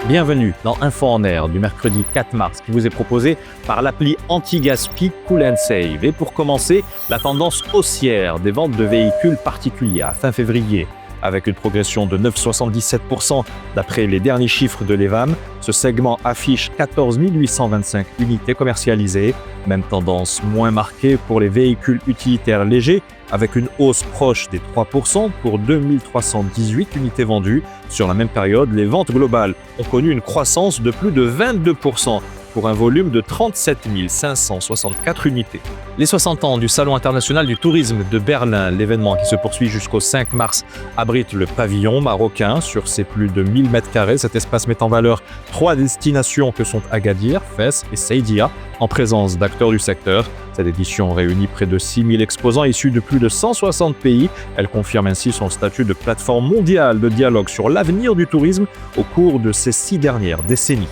Bienvenue dans Info en Air du mercredi 4 mars qui vous est proposé par l'appli anti-gaspi Cool & Save. Et pour commencer, la tendance haussière des ventes de véhicules particuliers à fin février. Avec une progression de 9,77% d'après les derniers chiffres de l'EVAM, ce segment affiche 14 825 unités commercialisées. Même tendance moins marquée pour les véhicules utilitaires légers, avec une hausse proche des 3% pour 2318 unités vendues. Sur la même période, les ventes globales ont connu une croissance de plus de 22%. Pour un volume de 37 564 unités. Les 60 ans du Salon international du tourisme de Berlin, l'événement qui se poursuit jusqu'au 5 mars, abrite le pavillon marocain sur ses plus de 1000 m². Cet espace met en valeur 3 destinations que sont Agadir, Fès et Saïdia, en présence d'acteurs du secteur. Cette édition réunit près de 6000 exposants issus de plus de 160 pays. Elle confirme ainsi son statut de plateforme mondiale de dialogue sur l'avenir du tourisme au cours de ces 6 dernières décennies.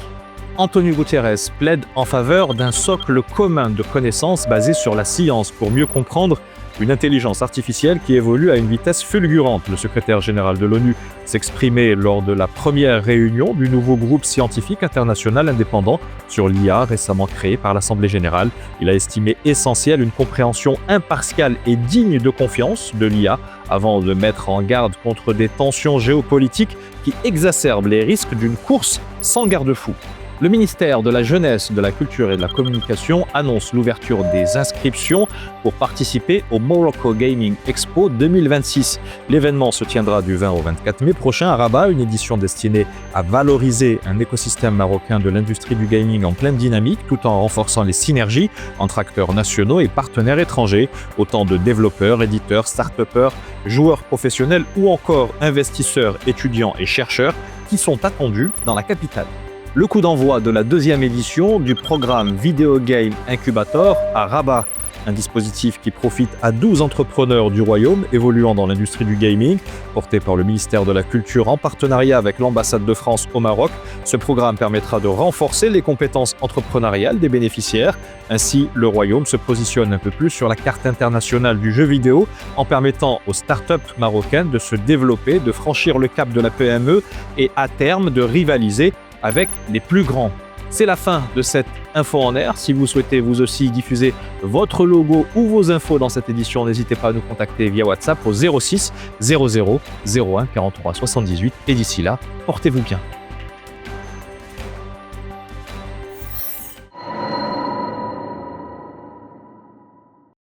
Antonio Guterres plaide en faveur d'un socle commun de connaissances basé sur la science pour mieux comprendre une intelligence artificielle qui évolue à une vitesse fulgurante. Le secrétaire général de l'ONU s'exprimait lors de la première réunion du nouveau groupe scientifique international indépendant sur l'IA récemment créé par l'Assemblée générale. Il a estimé essentielle une compréhension impartiale et digne de confiance de l'IA avant de mettre en garde contre des tensions géopolitiques qui exacerbent les risques d'une course sans garde-fou. Le ministère de la Jeunesse, de la Culture et de la Communication annonce l'ouverture des inscriptions pour participer au Morocco Gaming Expo 2026. L'événement se tiendra du 20 au 24 mai prochain à Rabat, une édition destinée à valoriser un écosystème marocain de l'industrie du gaming en pleine dynamique tout en renforçant les synergies entre acteurs nationaux et partenaires étrangers, autant de développeurs, éditeurs, start-upers, joueurs professionnels ou encore investisseurs, étudiants et chercheurs qui sont attendus dans la capitale. Le coup d'envoi de la deuxième édition du programme Video Game Incubator à Rabat, un dispositif qui profite à 12 entrepreneurs du royaume évoluant dans l'industrie du gaming, porté par le ministère de la Culture en partenariat avec l'ambassade de France au Maroc. Ce programme permettra de renforcer les compétences entrepreneuriales des bénéficiaires. Ainsi, le royaume se positionne un peu plus sur la carte internationale du jeu vidéo en permettant aux startups marocaines de se développer, de franchir le cap de la PME et à terme de rivaliser avec les plus grands. C'est la fin de cette Info en Air. Si vous souhaitez vous aussi diffuser votre logo ou vos infos dans cette édition, n'hésitez pas à nous contacter via WhatsApp au 06 00 01 43 78. Et d'ici là, portez-vous bien.